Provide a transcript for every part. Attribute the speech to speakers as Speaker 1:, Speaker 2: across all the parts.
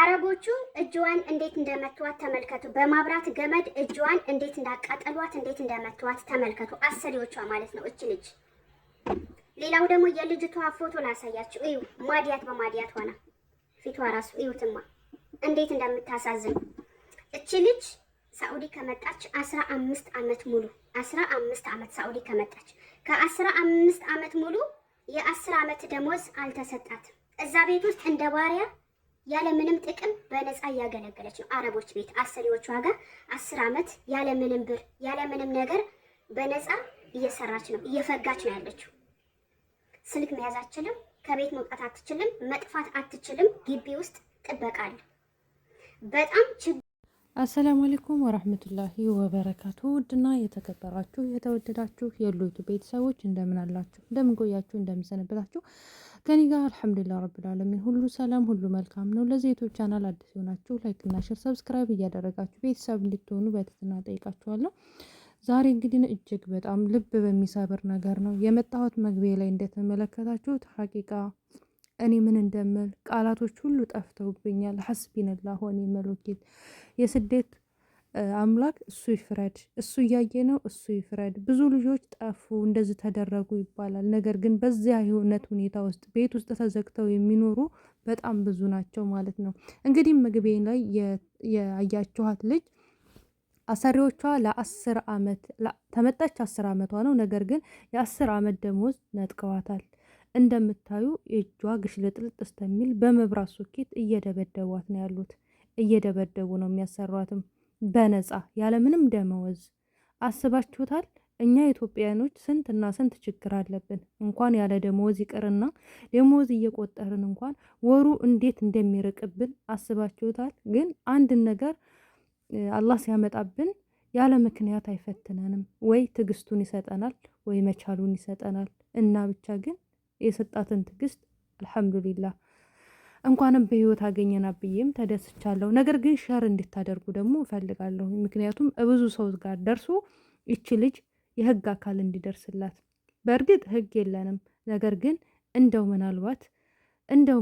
Speaker 1: አረቦቹ እጅዋን እንዴት እንደመቷት ተመልከቱ። በማብራት ገመድ እጅዋን እንዴት እንዳቃጠሏት እንዴት እንደመቷት ተመልከቱ። አሰሪዎቿ ማለት ነው እች ልጅ። ሌላው ደግሞ የልጅቷ ፎቶ ላሳያችሁ። እዩ፣ ማዲያት በማዲያት ሆና ፊቷ ራሱ እዩትማ እንዴት እንደምታሳዝን። እች ልጅ ሳኡዲ ከመጣች 15 ዓመት ሙሉ 15 ዓመት ሳኡዲ ከመጣች ከ15 ዓመት ሙሉ የ10 ዓመት ደሞዝ አልተሰጣትም። እዛ ቤት ውስጥ እንደ ባሪያ ያለ ምንም ጥቅም በነፃ እያገለገለች ነው። አረቦች ቤት አሰሪዎቿ ጋር 10 ዓመት ያለ ምንም ብር ያለ ምንም ነገር በነፃ እየሰራች ነው፣ እየፈጋች ነው ያለችው። ስልክ መያዝ አትችልም፣ ከቤት መውጣት አትችልም፣ መጥፋት አትችልም። ግቢ ውስጥ ጥበቃ አለ። በጣም
Speaker 2: አሰላሙ አለይኩም ወራህመቱላሂ ወበረካቱ። ውድና የተከበራችሁ የተወደዳችሁ የሉቱ ቤተሰቦች እንደምን አላችሁ? እንደምን ቆያችሁ? እንደምን ሰነበታችሁ? ከኔ ጋር አልሐምዱሊላህ ረብል ዓለሚን ሁሉ ሰላም ሁሉ መልካም ነው። ለዚህ ዩቲዩብ ቻናል አዲስ ሆናችሁ ላይክ እና ሼር ሰብስክራይብ እያደረጋችሁ ቤተሰብ እንድትሆኑ በትህትና ጠይቃችኋለሁ። ዛሬ እንግዲህ እጅግ በጣም ልብ በሚሰብር ነገር ነው የመጣሁት። መግቢያ ላይ እንደተመለከታችሁት ሐቂቃ እኔ ምን እንደምል ቃላቶች ሁሉ ጠፍተውብኛል። ሐስቢነላህ ወኒዕመል ወኪል። የስደት አምላክ እሱ ይፍረድ፣ እሱ እያየ ነው፣ እሱ ይፍረድ። ብዙ ልጆች ጠፉ፣ እንደዚህ ተደረጉ ይባላል። ነገር ግን በዚያ የእውነት ሁኔታ ውስጥ ቤት ውስጥ ተዘግተው የሚኖሩ በጣም ብዙ ናቸው ማለት ነው። እንግዲህ መግቢያ ላይ ያያችኋት ልጅ አሰሪዎቿ ለ10 ዓመት ተመጣች። 10 ዓመቷ ነው። ነገር ግን የ10 ዓመት ደሞዝ ነጥቀዋታል። እንደምታዩ እጇ ግሽልጥልጥ እስከሚል በመብራት ሶኬት እየደበደቧት ነው ያሉት። እየደበደቡ ነው የሚያሰሯትም በነፃ ያለምንም ደመወዝ። አስባችሁታል? እኛ ኢትዮጵያኖች ስንትና ስንት ችግር አለብን። እንኳን ያለ ደመወዝ ይቅርና ደመወዝ እየቆጠርን እንኳን ወሩ እንዴት እንደሚርቅብን አስባችሁታል? ግን አንድን ነገር አላህ ሲያመጣብን ያለ ምክንያት አይፈትነንም። ወይ ትዕግስቱን ይሰጠናል፣ ወይ መቻሉን ይሰጠናል። እና ብቻ ግን የሰጣትን ትዕግስት አልሐምዱሊላህ እንኳንም በህይወት አገኘና ብዬም ተደስቻለሁ። ነገር ግን ሸር እንድታደርጉ ደግሞ እፈልጋለሁ። ምክንያቱም ብዙ ሰው ጋር ደርሶ ይቺ ልጅ የህግ አካል እንዲደርስላት። በእርግጥ ህግ የለንም። ነገር ግን እንደው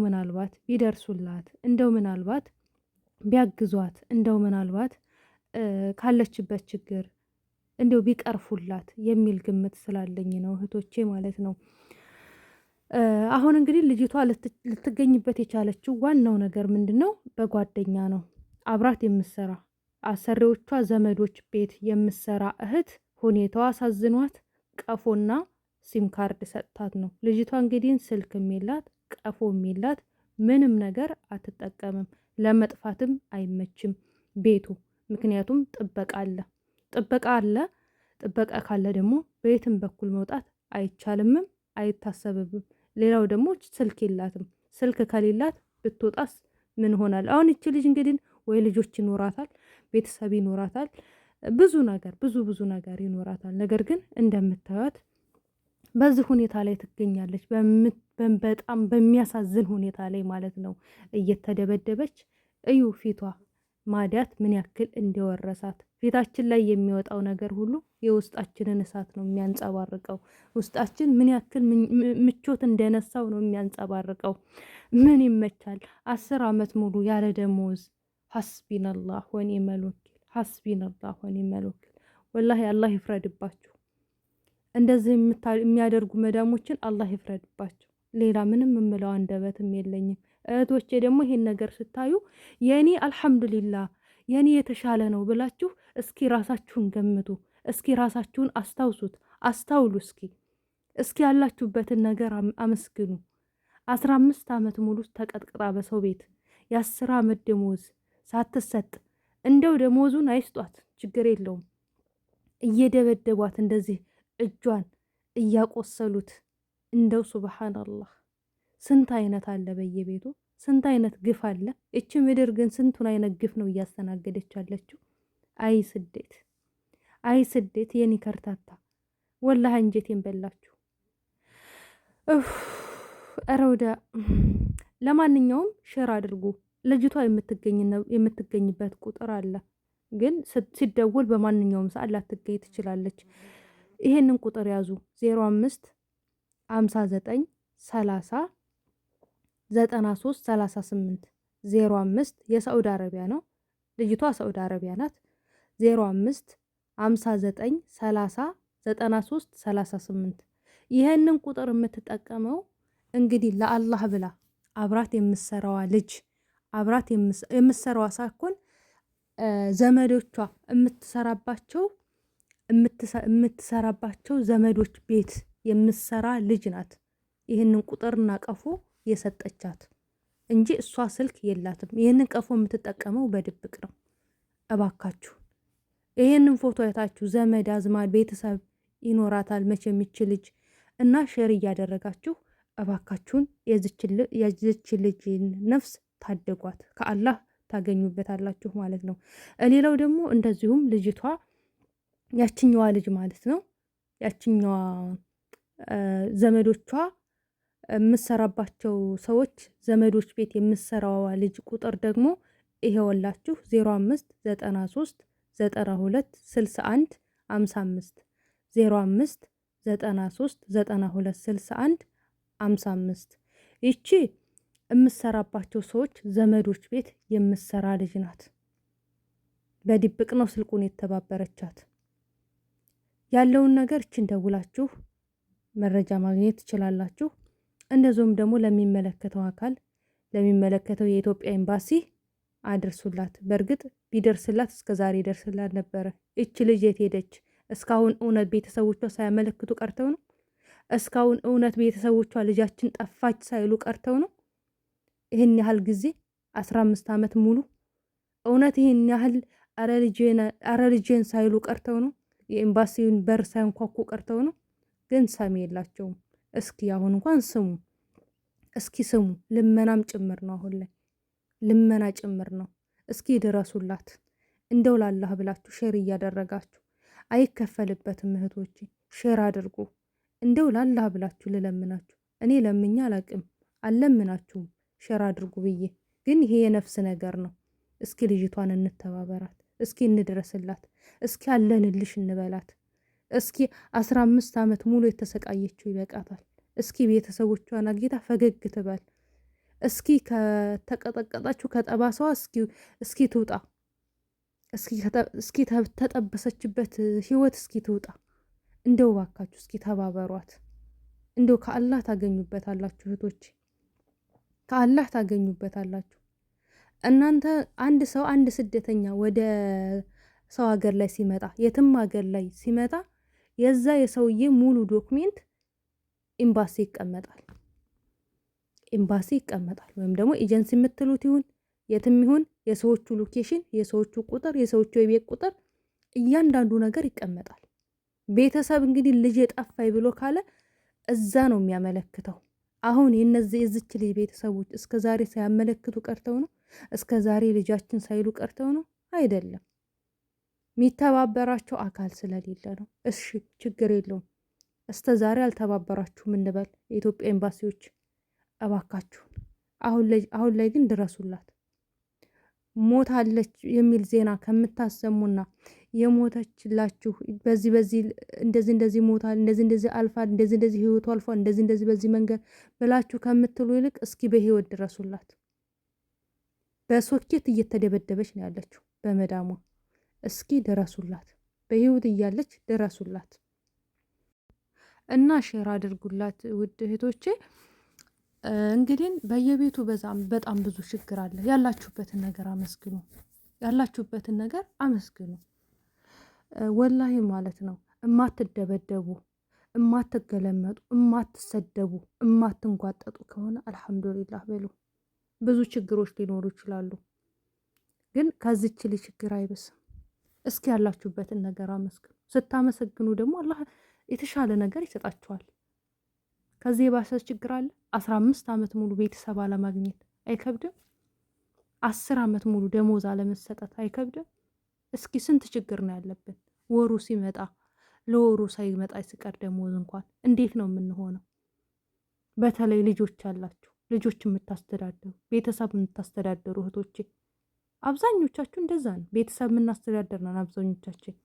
Speaker 2: ምናልባት ቢደርሱላት፣ እንደው ምናልባት ቢያግዟት፣ እንደው ምናልባት ካለችበት ችግር እንደው ቢቀርፉላት የሚል ግምት ስላለኝ ነው እህቶቼ ማለት ነው። አሁን እንግዲህ ልጅቷ ልትገኝበት የቻለችው ዋናው ነገር ምንድን ነው? በጓደኛ ነው። አብራት የምትሰራ አሰሪዎቿ ዘመዶች ቤት የምትሰራ እህት ሁኔታዋ አሳዝኗት ቀፎና ሲም ካርድ ሰጥታት ነው። ልጅቷ እንግዲህ ስልክ የሚላት ቀፎ የሚላት ምንም ነገር አትጠቀምም። ለመጥፋትም አይመችም ቤቱ። ምክንያቱም ጥበቃ አለ። ጥበቃ ካለ ደግሞ በየትም በኩል መውጣት አይቻልምም አይታሰብም። ሌላው ደግሞ ስልክ የላትም። ስልክ ከሌላት ብትወጣስ ምን ሆናል? አሁን እቺ ልጅ እንግዲህ ወይ ልጆች ይኖራታል፣ ቤተሰብ ይኖራታል፣ ብዙ ነገር ይኖራታል። ነገር ግን እንደምታዩት በዚህ ሁኔታ ላይ ትገኛለች። በጣም በሚያሳዝን ሁኔታ ላይ ማለት ነው እየተደበደበች። እዩ ፊቷ ማዲያት ምን ያክል እንደወረሳት። ፊታችን ላይ የሚወጣው ነገር ሁሉ የውስጣችንን እሳት ነው የሚያንጸባርቀው። ውስጣችን ምን ያክል ምቾት እንደነሳው ነው የሚያንጸባርቀው። ምን ይመቻል? 10 ዓመት ሙሉ ያለ ደሞዝ። ሐስቢነላህ ወኒዕመል ወኪል፣ ሐስቢነላህ ወኒዕመል ወኪል። ወላሂ አላህ ይፍረድባችሁ። እንደዚህ የሚያደርጉ መዳሞችን አላህ ይፍረድባቸው። ሌላ ምንም የምለው አንደበትም የለኝም። እህቶቼ ደግሞ ይሄን ነገር ስታዩ የኔ አልሐምዱሊላህ የኔ የተሻለ ነው ብላችሁ እስኪ ራሳችሁን ገምቱ። እስኪ ራሳችሁን አስታውሉ። እስኪ ያላችሁበትን ነገር አመስግኑ። 15 ዓመት ሙሉ ተቀጥቅጣ በሰው ቤት የ10 ዓመት ደሞዝ ሳትሰጥ፣ እንደው ደሞዙን አይስጧት ችግር የለውም። እየደበደቧት እንደዚህ እጇን እያቆሰሉት፣ እንደው ሱብሃንአላህ ስንት አይነት አለ በየቤቱ፣ ስንት አይነት ግፍ አለ። እቺ ምድር ግን ስንቱን አይነት ግፍ ነው እያስተናገደች ያለችው። አይ ስደት የኔ ከርታታ ወላሂ አንጀቴን በላችሁ። ረውዳ ለማንኛውም ሼር አድርጉ። ልጅቷ የምትገኝበት ቁጥር አለ፣ ግን ሲደውል በማንኛውም ሰዓት ላትገኝ ትችላለች። ይሄንን ቁጥር ያዙ 05 59 30 93 38 05 የሳዑዲ አረቢያ ነው። ልጅቷ ሳዑዲ አረቢያ ናት። 05 59 30 93 38 ይህንን ቁጥር የምትጠቀመው እንግዲህ ለአላህ ብላ አብራት የምትሰራዋ ልጅ አብራት የምትሰራዋ ሳኮን ዘመዶቿ የምትሰራባቸው ዘመዶች ቤት የምትሰራ ልጅ ናት ይህንን ቁጥርና ቀፎ የሰጠቻት እንጂ እሷ ስልክ የላትም። ይህንን ቀፎ የምትጠቀመው በድብቅ ነው። እባካችሁ ይህንን ፎቶ አይታችሁ ዘመድ አዝማድ ቤተሰብ ይኖራታል መቼ የሚችል ልጅ እና ሼር እያደረጋችሁ እባካችሁን የዚች ልጅ ነፍስ ታደጓት፣ ከአላህ ታገኙበታላችሁ ማለት ነው። ሌላው ደግሞ እንደዚሁም ልጅቷ ያችኛዋ ልጅ ማለት ነው ያችኛዋ ዘመዶቿ የምሰራባቸው ሰዎች ዘመዶች ቤት የምሰራዋ ልጅ ቁጥር ደግሞ ይሄውላችሁ 05 93 92 61 55 05 93 92 61 55 ይቺ የምሰራባቸው ሰዎች ዘመዶች ቤት የምሰራ ልጅ ናት። በድብቅ ነው ስልኩን የተባበረቻት። ያለውን ነገር እችን ደውላችሁ መረጃ ማግኘት ትችላላችሁ። እንደዚሁም ደግሞ ለሚመለከተው አካል ለሚመለከተው የኢትዮጵያ ኤምባሲ አድርሱላት። በእርግጥ ቢደርስላት እስከዛሬ ይደርስላት ነበረ። እች ልጅ የት ሄደች? እስካሁን እውነት ቤተሰቦቿ ሳያመለክቱ ቀርተው ነው? እስካሁን እውነት ቤተሰቦቿ ልጃችን ጠፋች ሳይሉ ቀርተው ነው? ይህን ያህል ጊዜ 15 ዓመት ሙሉ እውነት ይህን ያህል አረ ልጄን ሳይሉ ቀርተው ነው? የኤምባሲውን በር ሳያንኳኩ ቀርተው ነው? ግን ሰሚ የላቸውም። እስኪ አሁን እንኳን ስሙ፣ እስኪ ስሙ። ልመናም ጭምር ነው፣ አሁን ላይ ልመና ጭምር ነው። እስኪ ድረሱላት። እንደው ላላህ ብላችሁ ሼር እያደረጋችሁ አይከፈልበትም እህቶቼ፣ ሼር አድርጉ። እንደው ላላህ ብላችሁ ልለምናችሁ። እኔ ለምኛ አላቅም አልለምናችሁም፣ ሼር አድርጉ ብዬ። ግን ይሄ የነፍስ ነገር ነው። እስኪ ልጅቷን እንተባበራት፣ እስኪ እንድረስላት፣ እስኪ አለንልሽ እንበላት። እስኪ 15 ዓመት ሙሉ የተሰቃየችው ይበቃታል። እስኪ ቤተሰቦቿን አግኝታ ፈገግ ትበል። እስኪ ከተቀጠቀጣችሁ ከጠባሳዋ እስኪ ትውጣ። እስኪ ተጠበሰችበት ህይወት እስኪ ትውጣ። እንደው ባካችሁ እስኪ ተባበሯት። እንደው ከአላህ ታገኙበታላችሁ እህቶች፣ ከአላህ ታገኙበታላችሁ። እናንተ አንድ ስደተኛ ወደ ሰው ሀገር ላይ ሲመጣ የትም ሀገር ላይ ሲመጣ የዛ የሰውዬ ሙሉ ዶክሜንት ኤምባሲ ይቀመጣል። ኤምባሲ ይቀመጣል። ወይም ደግሞ ኤጀንሲ የምትሉት ይሁን የትም ይሁን የሰዎቹ ሎኬሽን፣ የሰዎቹ ቁጥር፣ የሰዎቹ የቤት ቁጥር እያንዳንዱ ነገር ይቀመጣል። ቤተሰብ እንግዲህ ልጅ የጠፋይ ብሎ ካለ እዛ ነው የሚያመለክተው። አሁን የዚች ልጅ ቤተሰቦች እስከ ዛሬ ሳያመለክቱ ቀርተው ነው? እስከ ዛሬ ልጃችን ሳይሉ ቀርተው ነው? አይደለም። የሚተባበራቸው አካል ስለሌለ ነው። እሺ ችግር የለውም። እስከ ዛሬ አልተባበራችሁም እንበል። የኢትዮጵያ ኤምባሲዎች እባካችሁን አሁን ላይ ግን ድረሱላት። ሞታለች የሚል ዜና ከምታሰሙና የሞተችላችሁ በዚህ እንደዚህ ሞታል፣ እንደዚህ አልፋል፣ እንደዚህ ህይወቱ አልፏል፣ እንደዚህ በዚህ መንገድ ብላችሁ ከምትሉ ይልቅ እስኪ በህይወት ድረሱላት። በሶኬት እየተደበደበች ነው ያለችው በመዳሟ። እስኪ ድረሱላት። በህይወት እያለች ድረሱላት እና ሼር አድርጉላት ውድ እህቶቼ። እንግዲህ በየቤቱ በጣም ብዙ ችግር አለ። ያላችሁበትን ነገር አመስግኑ። ያላችሁበትን ነገር አመስግኑ። ወላሂ ማለት ነው። እማትደበደቡ፣ እማትገለመጡ፣ እማትሰደቡ፣ እማትንጓጠጡ ከሆነ አልሐምዱሊላህ በሉ። ብዙ ችግሮች ሊኖሩ ይችላሉ፣ ግን ከዚች ልጅ ችግር አይብስም። እስኪ ያላችሁበትን ነገር አመስግኑ። ስታመሰግኑ ደግሞ አላህ የተሻለ ነገር ይሰጣችኋል። ከዚህ የባሰ ችግር አለ? 15 ዓመት ሙሉ ቤተሰብ አለማግኘት አይከብድም? 10 ዓመት ሙሉ ደሞዝ አለመሰጠት አይከብድም? እስኪ ስንት ችግር ነው ያለብን። ወሩ ሲመጣ ለወሩ ሳይመጣ ሲቀር ደሞዝ እንኳን እንዴት ነው የምንሆነው? በተለይ ልጆች አላችሁ፣ ልጆች የምታስተዳድሩ፣ ቤተሰብ የምታስተዳድሩ እህቶቼ አብዛኞቻችሁ እንደዛ ነው። ቤተሰብ የምናስተዳድር ነን አብዛኞቻችን።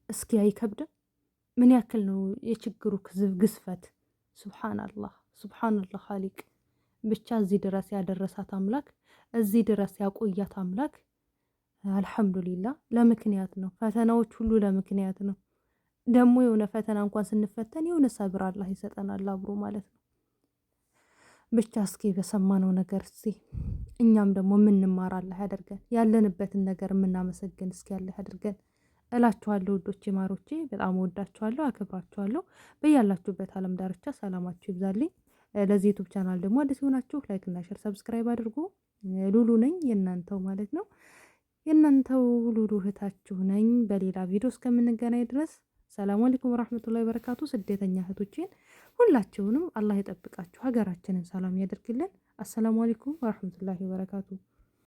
Speaker 2: እስኪ አይከብድም? ምን ያክል ነው የችግሩ ግዝፈት? ሱብሃንአላህ ሱብሃንአላህ ኻሊቅ። ብቻ እዚህ ድረስ ያደረሳት አምላክ እዚህ ድረስ ያቆያት አምላክ አልሐምዱሊላ ለምክንያት ነው። ፈተናዎች ሁሉ ለምክንያት ነው። ደግሞ የሆነ ፈተና እንኳን ስንፈተን የሆነ ሰብር አላህ ይሰጠናል አብሮ ማለት ነው። ብቻ እስኪ በሰማነው ነገር እስኪ እኛም ደግሞ የምንማር አላህ ያደርገን፣ ያለንበትን ነገር የምናመሰግን እስኪ ያለህ ያደርገን እላችኋለሁ። ውዶቼ ማሮቼ በጣም ወዳችኋለሁ፣ አክብራችኋለሁ። በያላችሁበት ዓለም ዳርቻ ሰላማችሁ ይብዛልኝ። ለዚህ ዩቱብ ቻናል ደግሞ አዲስ ሆናችሁ ላይክ እና ሼር ሰብስክራይብ አድርጉ። ሉሉ ነኝ የእናንተው ማለት ነው። የእናንተው ሉሉ እህታችሁ ነኝ። በሌላ ቪዲዮ እስከምንገናኝ ድረስ ሰላም አለይኩም ወራህመቱላሂ ወበረካቱ። ስደተኛ እህቶቼን ሁላችሁንም አላህ ይጠብቃችሁ፣ ሀገራችንን ሰላም ያደርግልን። አሰላሙ አለይኩም ወራህመቱላሂ ወበረካቱ።